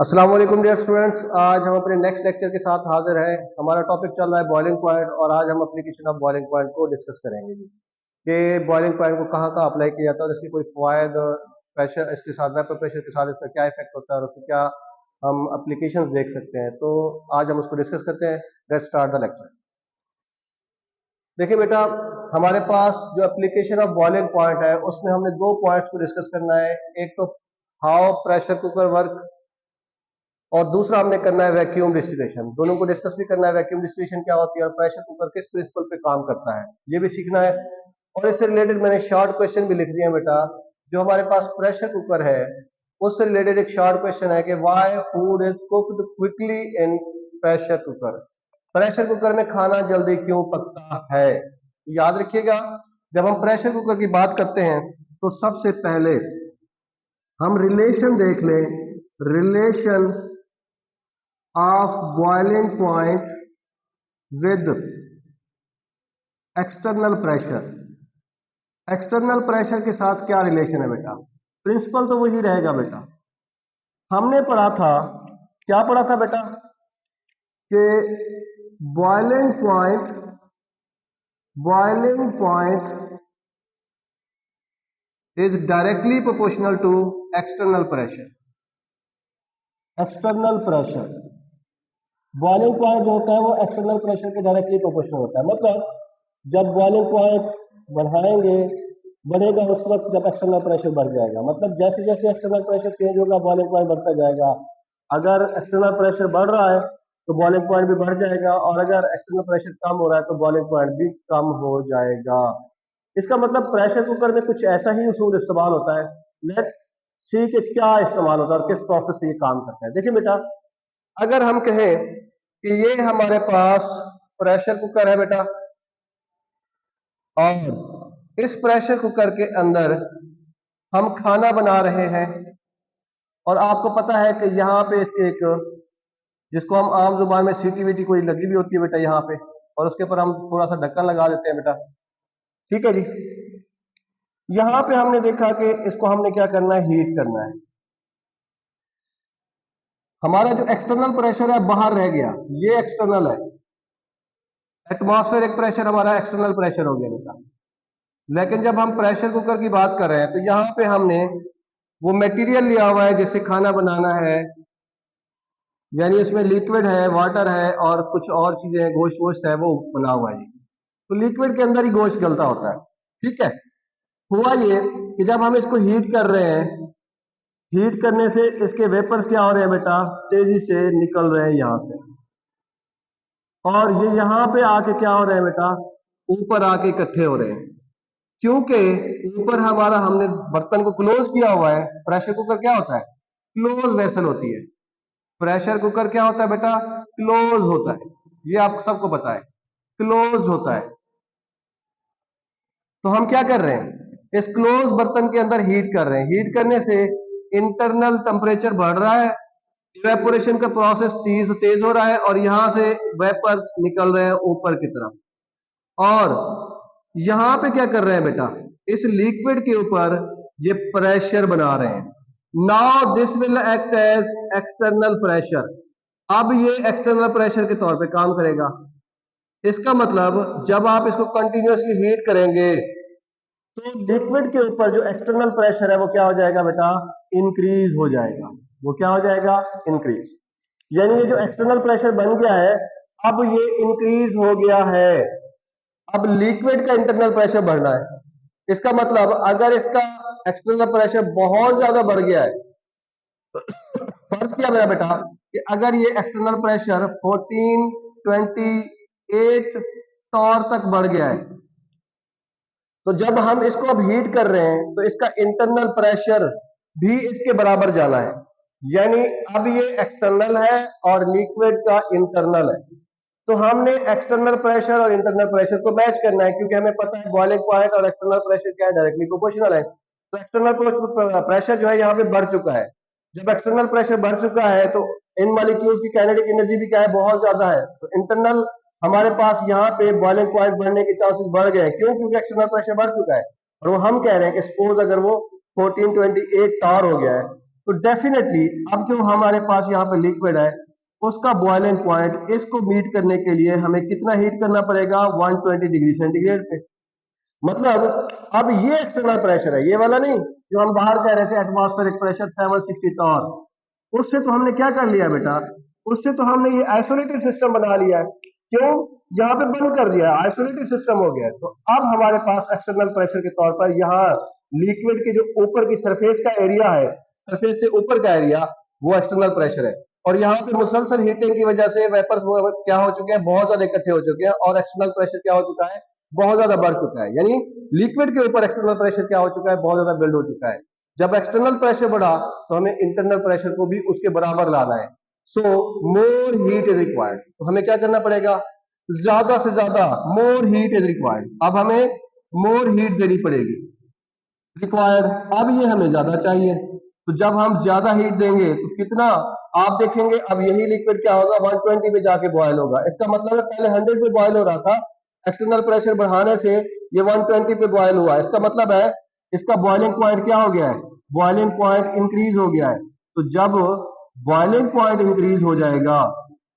अस्सलाम वालेकुम dear students. आज हम अपने नेक्स्ट लेक्चर के साथ हाजिर हैं। हमारा टॉपिक चल रहा है बॉइलिंग पॉइंट और आज हम एप्लीकेशन ऑफ बॉइलिंग पॉइंट को डिस्कस करेंगे जी कि बॉइलिंग पॉइंट को कहाँ कहाँ अप्लाई किया जाता है और इसकी कोई फ़वाइद, प्रेशर इसके साथ, वेपर प्रेशर के साथ इसका क्या इफेक्ट होता है और उसके क्या हम एप्लीकेशंस देख सकते हैं। तो आज हम उसको डिस्कस करते हैं। Let's start the lecture. देखिए बेटा, हमारे पास जो एप्लीकेशन ऑफ बॉइलिंग पॉइंट है उसमें हमने दो पॉइंट्स को डिस्कस करना है। एक तो हाउ प्रेशर कुकर वर्क और दूसरा हमने करना है वैक्यूम डिस्टिलेशन। दोनों को डिस्कस भी करना है, वैक्यूम डिस्टिलेशन क्या होती है और प्रेशर कुकर किस प्रिंसिपल पे काम करता है ये भी सीखना है। और इससे रिलेटेड मैंने शॉर्ट क्वेश्चन भी लिख दिए बेटा। जो हमारे पास प्रेशर कुकर है उससे रिलेटेड एक शॉर्ट क्वेश्चन है कि why food is cooked quickly in pressure cooker. Pressure cooker में खाना जल्दी क्यों पकता है, याद रखिएगा। जब हम प्रेशर कुकर की बात करते हैं तो सबसे पहले हम रिलेशन देख लें, relation of boiling point with external pressure। External pressure के साथ क्या रिलेशन है बेटा? प्रिंसिपल तो वही रहेगा बेटा। हमने पढ़ा था, क्या पढ़ा था बेटा, कि boiling point is directly proportional to external pressure. External pressure, boiling point जो होता है वो एक्सटर्नल प्रेशर के डायरेक्टली प्रोपोर्शनल होता है। मतलब जब बॉइलिंग पॉइंट बढ़ाएंगे, बढ़ेगा उस वक्त जब एक्सटर्नल प्रेशर बढ़ जाएगा। मतलब जैसे जैसे एक्सटर्नल प्रेशर चेंज होगा बॉइलिंग पॉइंट बढ़ता जाएगा। अगर एक्सटर्नल प्रेशर बढ़ रहा है तो बॉइलिंग पॉइंट भी बढ़ जाएगा और अगर एक्सटर्नल प्रेशर कम हो रहा है तो बॉइलिंग पॉइंट भी कम हो जाएगा। इसका मतलब प्रेशर कुकर में कुछ ऐसा ही उसूल इस्तेमाल होता है। लेट सी कि क्या इस्तेमाल होता है और किस प्रोसेस से ये काम करता है। देखिए बेटा, अगर हम कहें कि ये हमारे पास प्रेशर कुकर है बेटा और इस प्रेशर कुकर के अंदर हम खाना बना रहे हैं और आपको पता है कि यहाँ पे इसके एक, जिसको हम आम जुबान में सीटी वीटी कोई लगी हुई होती है बेटा यहाँ पे, और उसके ऊपर हम थोड़ा सा ढक्कन लगा देते हैं बेटा। ठीक है जी। यहाँ पे हमने देखा कि इसको हमने क्या करना है, हीट करना है। हमारा जो एक्सटर्नल प्रेशर है बाहर रह गया, ये एक्सटर्नल है। एटमॉस्फेरिक प्रेशर हमारा एक्सटर्नल प्रेशर हो गया बेटा। लेकिन जब हम प्रेशर कुकर की बात कर रहे हैं तो यहाँ पे हमने वो मटेरियल लिया हुआ है जिससे खाना बनाना है, यानी उसमें लिक्विड है, वाटर है और कुछ और चीजें, गोश्त वोश्त है, वो बना हुआ है। तो लिक्विड के अंदर ही गोश्त गलता होता है। ठीक है। हुआ ये कि जब हम इसको हीट कर रहे हैं, हीट करने से इसके वेपर्स क्या हो रहे हैं बेटा, तेजी से निकल रहे हैं यहां से, और ये यहाँ पे आके क्या हो रहे हैं बेटा, ऊपर आके इकट्ठे हो रहे हैं। क्योंकि ऊपर हमारा, हमने बर्तन को क्लोज किया हुआ है। प्रेशर कुकर क्या होता है, क्लोज वेसल होती है। प्रेशर कुकर क्या होता है बेटा, क्लोज होता है। ये आप सबको पता है, क्लोज होता है। तो हम क्या कर रहे हैं, इस क्लोज बर्तन के अंदर हीट कर रहे हैं। हीट करने से इंटरनल टेम्परेचर बढ़ रहा है, इवेपोरेशन का प्रोसेस तेज हो रहा है और यहां से वेपर्स निकल रहे हैं ऊपर की तरफ। और यहां पे क्या कर रहे हैं बेटा, इस लिक्विड के ऊपर ये प्रेशर बना रहे हैं। Now this will act as external pressure. अब ये एक्सटर्नल प्रेशर के तौर पे काम करेगा। इसका मतलब जब आप इसको कंटिन्यूअसली हीट करेंगे तो लिक्विड के ऊपर जो एक्सटर्नल प्रेशर है वो क्या हो जाएगा बेटा, इंक्रीज हो जाएगा। वो क्या हो जाएगा, इंक्रीज। यानी ये जो एक्सटर्नल प्रेशर बन गया है अब ये इंक्रीज हो गया है। अब लिक्विड का इंटरनल प्रेशर बढ़ना है। इसका मतलब अगर इसका एक्सटर्नल प्रेशर बहुत ज्यादा बढ़ गया है, फर्ज किया मेरा बेटा कि अगर ये एक्सटर्नल प्रेशर 14, 28 टॉर तक बढ़ गया है, तो जब हम इसको अब हीट कर रहे हैं तो इसका इंटरनल प्रेशर भी इसके बराबर जाना है। यानी अब ये एक्सटर्नल है और लिक्विड का इंटरनल है। तो हमने एक्सटर्नल प्रेशर और इंटरनल प्रेशर को मैच करना है, क्योंकि हमें पता है बॉइलिंग पॉइंट और एक्सटर्नल प्रेशर क्या है, डायरेक्टली प्रोपोर्शनल है। तो एक्सटर्नल प्रेशर जो है यहाँ पे बढ़ चुका है। जब एक्सटर्नल प्रेशर बढ़ चुका है तो इन मॉलिक्यूल्स की काइनेटिक एनर्जी भी क्या है, बहुत ज्यादा है। तो इंटरनल हमारे पास यहाँ पे बॉइलिंग पॉइंट बढ़ने के चांसेस बढ़ गए। क्यों? क्योंकि एक्सटर्नल प्रेशर बढ़ चुका है। और वो हम कह रहे हैं कि सपोज अगर वो 1428 टॉर हो गया है तो डेफिनेटली अब जो हमारे पास यहाँ पे लिक्विड है उसका बॉइलिंग पॉइंट इसको मीट करने के लिए हमें कितना हीट करना पड़ेगा, 120 डिग्री सेंटीग्रेड पे। मतलब अब ये एक्सटर्नल प्रेशर है, ये वाला नहीं जो हम बाहर कह रहे थे एटमॉस्फेरिक प्रेशर 760 टॉर, उससे तो हमने क्या कर लिया बेटा, उससे तो हमने ये आइसोलेटेड सिस्टम बना लिया है। क्यों? यहाँ पे बंद कर दिया, आइसोलेटेड सिस्टम हो गया। तो अब हमारे पास एक्सटर्नल प्रेशर के तौर पर यहाँ लिक्विड के जो ऊपर की सरफेस का एरिया है, सरफेस से ऊपर का एरिया, वो एक्सटर्नल प्रेशर है। और यहाँ पे मुसलसल हीटिंग की वजह से वेपर्स क्या हो चुके हैं, बहुत ज्यादा इकट्ठे हो चुके हैं और एक्सटर्नल प्रेशर क्या हो चुका है, बहुत ज्यादा बढ़ चुका है। यानी लिक्विड के ऊपर एक्सटर्नल प्रेशर क्या हो चुका है, बहुत ज्यादा बिल्ड हो चुका है। जब एक्सटर्नल प्रेशर बढ़ा तो हमें इंटरनल प्रेशर को भी उसके बराबर लाना है। सो मोर हीट इज रिक्वायर्ड। तो हमें क्या करना पड़ेगा, ज्यादा से ज्यादा, मोर हीट इज रिक्वायर्ड। अब हमें मोर हीट देनी पड़ेगी, रिक्वायर्ड। अब ये हमें ज्यादा चाहिए, तो जब हम ज्यादा हीट देंगे तो कितना, आप देखेंगे अब यही लिक्विड क्या होगा, 120 पे जाके बॉयल होगा। इसका मतलब है पहले 100 पे बॉयल हो रहा था, एक्सटर्नल प्रेशर बढ़ाने से ये 120 पे बॉयल हुआ। इसका मतलब है इसका बॉइलिंग पॉइंट क्या हो गया है, बॉइलिंग पॉइंट इंक्रीज हो गया है। तो जब बॉइलिंग पॉइंट इंक्रीज हो जाएगा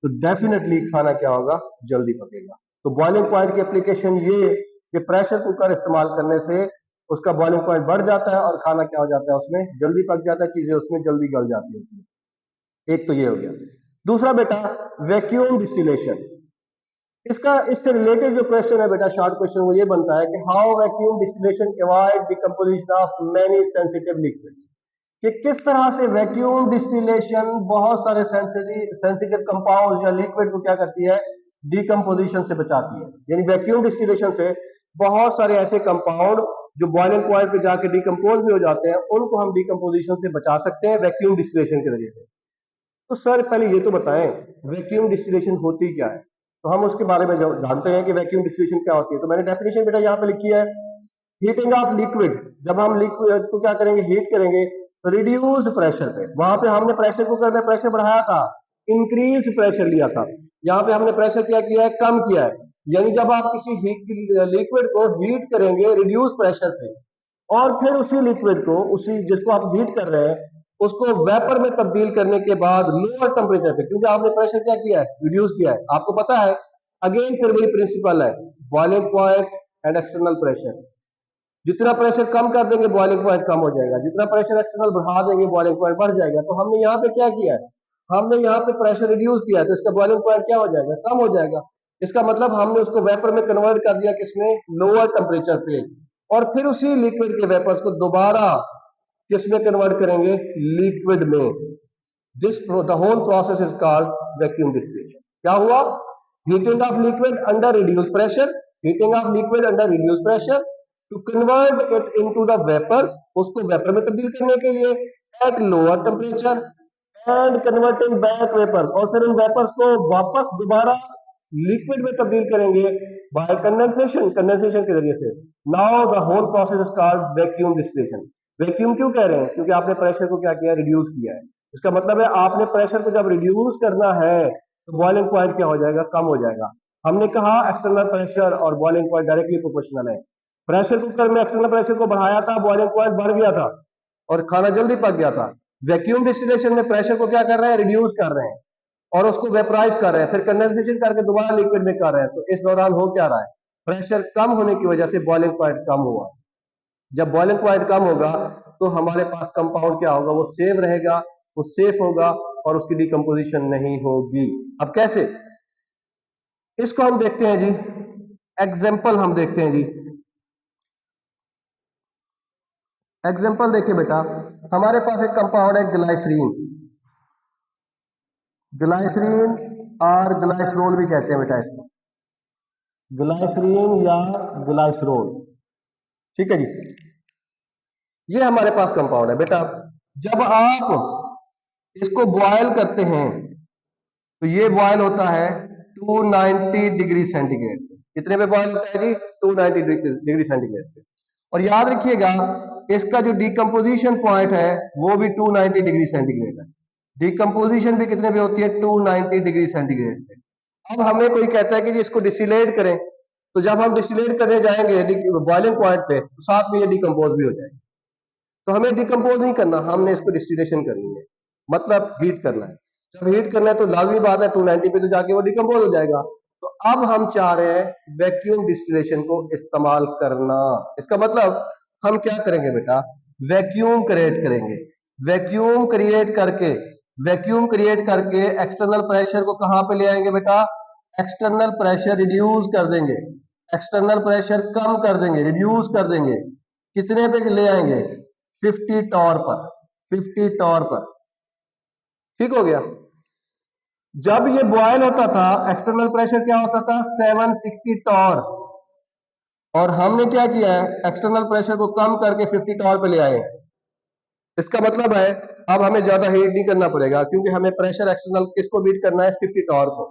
तो डेफिनेटली खाना क्या होगा, जल्दी पकेगा। तो बॉइलिंग पॉइंट की एप्लीकेशन ये कि प्रेशर कुकर इस्तेमाल करने से उसका बॉइलिंग पॉइंट बढ़ जाता है और खाना क्या हो जाता है, उसमें जल्दी पक जाता है, चीजें उसमें जल्दी गल जाती है। एक तो ये हो गया। दूसरा बेटा वैक्यूम डिस्टिलेशन। इसका इससे रिलेटेड जो क्वेश्चन है बेटा, शॉर्ट क्वेश्चन, वो ये बनता है कि how vacuum distillation avoid decomposition of many sensitive liquids. कि किस तरह से वैक्यूम डिस्टिलेशन बहुत सारे सेंसिटिव कंपाउंड्स या लिक्विड को क्या करती है, डिकम्पोजिशन से बचाती है। यानी वैक्यूम डिस्टिलेशन से बहुत सारे ऐसे कंपाउंड जो बॉइलिंग पॉइंट पे जाके डिकम्पोज भी हो जाते हैं, उनको हम डिकम्पोजिशन से बचा सकते हैं वैक्यूम डिस्टिलेशन के जरिए से। तो सर पहले ये तो बताएं वैक्यूम डिस्टिलेशन होती क्या है, तो हम उसके बारे में जानते हैं कि वैक्यूम डिस्टिलेशन क्या होती है। तो मैंने डेफिनेशन बेटा यहाँ पे लिखी है, हीटिंग ऑफ लिक्विड। जब हम लिक्विड को क्या करेंगे, हीट करेंगे, तो रिड्यूस्ड प्रेशर पे, वहां पे हमने प्रेशर कुकर में प्रेशर बढ़ाया था, इंक्रीज प्रेशर लिया था। यहाँ पे हमने प्रेशर क्या किया है, कम किया है। यानी जब आप किसी लिक्विड को हीट करेंगे रिड्यूस प्रेशर पे, और फिर उसी लिक्विड को, उसी जिसको आप हीट कर रहे हैं, उसको वेपर में तब्दील करने के बाद लोअर टेम्परेचर पे, क्योंकि आपने प्रेशर क्या किया है, रिड्यूस किया है, आपको पता है। अगेन फिर वही प्रिंसिपल है, boiling point and external pressure. जितना प्रेशर कम कर देंगे बॉइलिंग पॉइंट कम हो जाएगा, जितना प्रेशर एक्सटर्नल बढ़ा देंगे बॉइलिंग पॉइंट बढ़ जाएगा। तो हमने यहाँ पे क्या किया है, हमने यहाँ पे प्रेशर रिड्यूस किया है, तो इसका बॉइलिंग पॉइंट क्या हो जाएगा, कम हो जाएगा। इसका मतलब हमने उसको वेपर में कन्वर्ट कर दिया, किसमें, लोअर टेम्परेचर पे, और फिर उसी लिक्विड के वेपर्स को दोबारा किसमें कन्वर्ट करेंगे, लिक्विड में। This the whole process is called vacuum distillation. क्या हुआ, heating of liquid under reduce pressure, heating of liquid under reduce pressure to convert it into the vapours, उसको वेपर में तब्दील करने के लिए at lower temperature, and converting back vapours, और फिर उन वेपर्स को वापस दोबारा लिक्विड में तब्दील करेंगे बाय कंडेंसेशन, कंडेंसेशन के जरिए से। Now the whole process is called vacuum distillation. Vacuum क्यों कह रहे हैं, क्योंकि आपने प्रेशर को क्या किया, रिड्यूस किया है। इसका मतलब है आपने प्रेशर को जब रिड्यूस करना है तो बॉइलिंग पॉइंट क्या हो जाएगा, कम हो जाएगा। हमने कहा एक्सटर्नल प्रेशर और बॉइलिंग पॉइंट डायरेक्टली प्रोपोर्शनल है। प्रेशर कुकर में एक्सटर्नल प्रेशर को बढ़ाया था, बॉइलिंग पॉइंट बढ़ गया था और खाना जल्दी पक गया था। वैक्यूम डिस्टिलेशन में प्रेशर को क्या कर रहे हैं, रिड्यूस कर रहे हैं और उसको वेपराइज कर रहे हैं, फिर कंडेंसेशन करके दोबारा लिक्विड में कर रहे हैं। तो इस दौरान हो क्या रहा है, प्रेशर कम होने की वजह से बॉइलिंग पॉइंट कम हुआ। जब बॉइलिंग पॉइंट कम होगा तो हमारे पास कंपाउंड क्या होगा, वो सेव रहेगा, वो सेफ होगा और उसकी डिकम्पोजिशन नहीं होगी। अब कैसे, इसको हम देखते हैं जी, एग्जाम्पल हम देखते हैं जी। एग्जाम्पल देखिए बेटा, हमारे पास एक कंपाउंड है ग्लाइसरीन, ग्लाइसरीन और ग्लाइसरोल भी कहते हैं बेटा इसको, ग्लाइसरीन या ग्लाइसरोल, ठीक है जी। ये हमारे पास कंपाउंड है बेटा। जब आप इसको बॉयल करते हैं तो ये बॉयल होता है 290 डिग्री सेंटीग्रेड। कितने पे बॉयल होता है जी, 290 डिग्री सेंटीग्रेड पे। और याद रखिएगा इसका जो डिकम्पोजिशन पॉइंट है वो भी 290 डिग्री सेंटीग्रेड है। डिकम्पोजिशन भी कितने पे होती है, 290 डिग्री सेंटीग्रेड पे। अब हमें कोई कहता है कि जी इसको डिस्टिलेट करें, तो जब हम डिस्टिलेट करने जाएंगे बॉइलिंग पॉइंट पे तो साथ में ये डिकम्पोज भी हो जाएगा। तो हमें डिकम्पोज नहीं करना, हमने इसको डिस्टिलेशन करनी है, मतलब हीट करना है। जब हीट करना है तो लाजमी बात है 290 पे तो जाके वो डिकम्पोज हो जाएगा। तो अब हम चाह रहे हैं वैक्यूम डिस्टिलेशन को इस्तेमाल करना। इसका मतलब हम क्या करेंगे बेटा, वैक्यूम क्रिएट करेंगे। वैक्यूम क्रिएट करके एक्सटर्नल प्रेशर को कहां पे ले आएंगे बेटा, एक्सटर्नल प्रेशर रिड्यूस कर देंगे, एक्सटर्नल प्रेशर कम कर देंगे, रिड्यूस कर देंगे। कितने पे ले आएंगे, 50 टॉर पर, 50 टॉर पर। ठीक हो गया। जब ये बॉयल होता था एक्सटर्नल प्रेशर क्या होता था, 760 टॉर, और हमने क्या किया है, एक्सटर्नल प्रेशर को कम करके 50 टॉर पे ले आए। इसका मतलब है अब हमें ज्यादा हीट नहीं करना पड़ेगा, क्योंकि हमें प्रेशर एक्सटर्नल किसको बीट करना है, 50 टॉर को।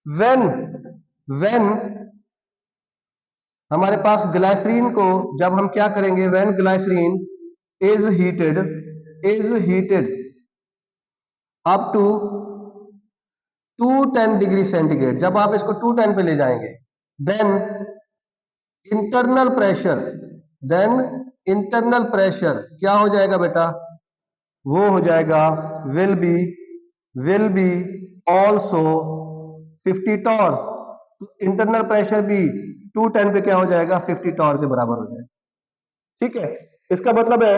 व्हेन हमारे पास ग्लाइसरीन को जब हम क्या करेंगे, when glycerine is heated up to 210 degree centigrade, जब आप इसको 210 पे ले जाएंगे, देन इंटरनल प्रेशर क्या हो जाएगा बेटा, वो हो जाएगा विल बी ऑल्सो 50 टॉर। तो इंटरनल प्रेशर भी 210 पे क्या हो जाएगा, 50 टॉर के बराबर हो जाएगा। ठीक है, इसका मतलब है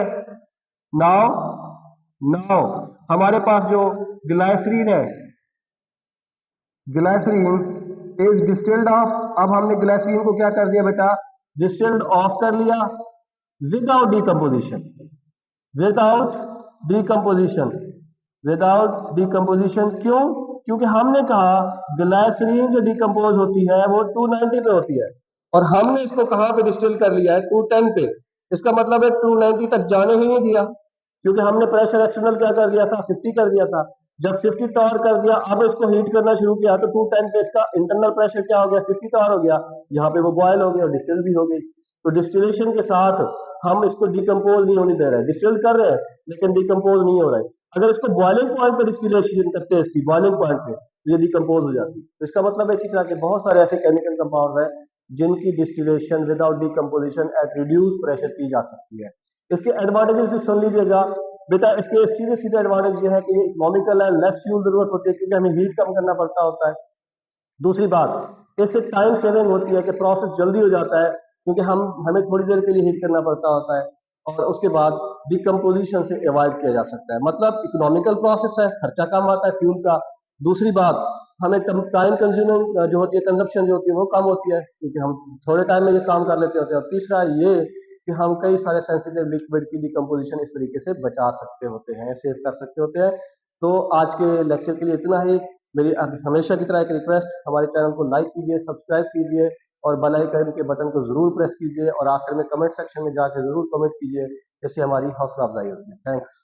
नाउ हमारे पास जो ग्लाइसरीन है, ग्लाइसरीन इज डिस्टिल्ड ऑफ, अब हमने ग्लाइसरीन को क्या कर दिया बेटा, डिस्टिल्ड ऑफ कर लिया विदाउट डिकम्पोजिशन, विदाउट डिकम्पोजिशन। क्यों, क्योंकि हमने कहा ग्लाइसरीन जो डिकम्पोज होती है वो 290 पे होती है, और हमने इसको कहां पे डिस्टिल कर लिया है, 210 पे। इसका मतलब है 290 तक जाने ही नहीं दिया, क्योंकि हमने प्रेशर एक्सटर्नल क्या कर दिया था, 50 कर दिया था। जब 50 टॉर कर दिया, अब इसको हीट करना शुरू किया तो 210 पे इसका इंटरनल प्रेशर क्या हो गया, 50 टॉर हो गया, यहाँ पे वो बॉयल हो गया और डिस्टिल भी हो गई। तो डिस्टिलेशन के साथ हम इसको डिकम्पोज नहीं होने दे रहे हैं, डिस्टिल कर रहे हैं लेकिन डिकम्पोज नहीं हो रहा है। अगर इसको बॉइलिंग पॉइंट पे डिस्टिलेशन करते हैं, इसकी बॉइलिंग पॉइंट पे, ये डिकम्पोज हो जाती है। तो इसका मतलब है इसी तरह के बहुत सारे ऐसे केमिकल कंपाउंड है जिनकी distillation without decomposition at reduce pressure की जा सकती है। इसके एडवांटेजेस भी सुन लीजिएगा बेटा। इसके सीधे सीधे एडवांटेज ये है कि इकोनॉमिकल है, लेस फ्यूल जरूरत होती है क्योंकि हमें हीट कम करना पड़ता होता है। दूसरी बात, इससे टाइम सेविंग होती है कि प्रोसेस जल्दी हो जाता है क्योंकि हमें थोड़ी देर के लिए हीट करना पड़ता होता है, और उसके बाद डिकम्पोजिशन से अवॉइड किया जा सकता है। मतलब इकोनॉमिकल प्रोसेस है, खर्चा कम आता है फ्यूल का। दूसरी बात, हमें टाइम कंज्यूमिंग जो होती है, कंजप्शन जो होती है वो कम होती है क्योंकि हम थोड़े टाइम में ये काम कर लेते होते हैं। और तीसरा ये कि हम कई सारे सेंसिटिव लिक्विड की डिकम्पोजिशन इस तरीके से बचा सकते होते हैं, सेव कर सकते होते हैं। तो आज के लेक्चर के लिए इतना ही। मेरी हमेशा की तरह एक रिक्वेस्ट, हमारे चैनल को लाइक कीजिए, सब्सक्राइब कीजिए और बेल आइकन के बटन को जरूर प्रेस कीजिए, और आखिर में कमेंट सेक्शन में जाकर जरूर कमेंट कीजिए, इससे हमारी हौसला अफजाई होती है। थैंक्स।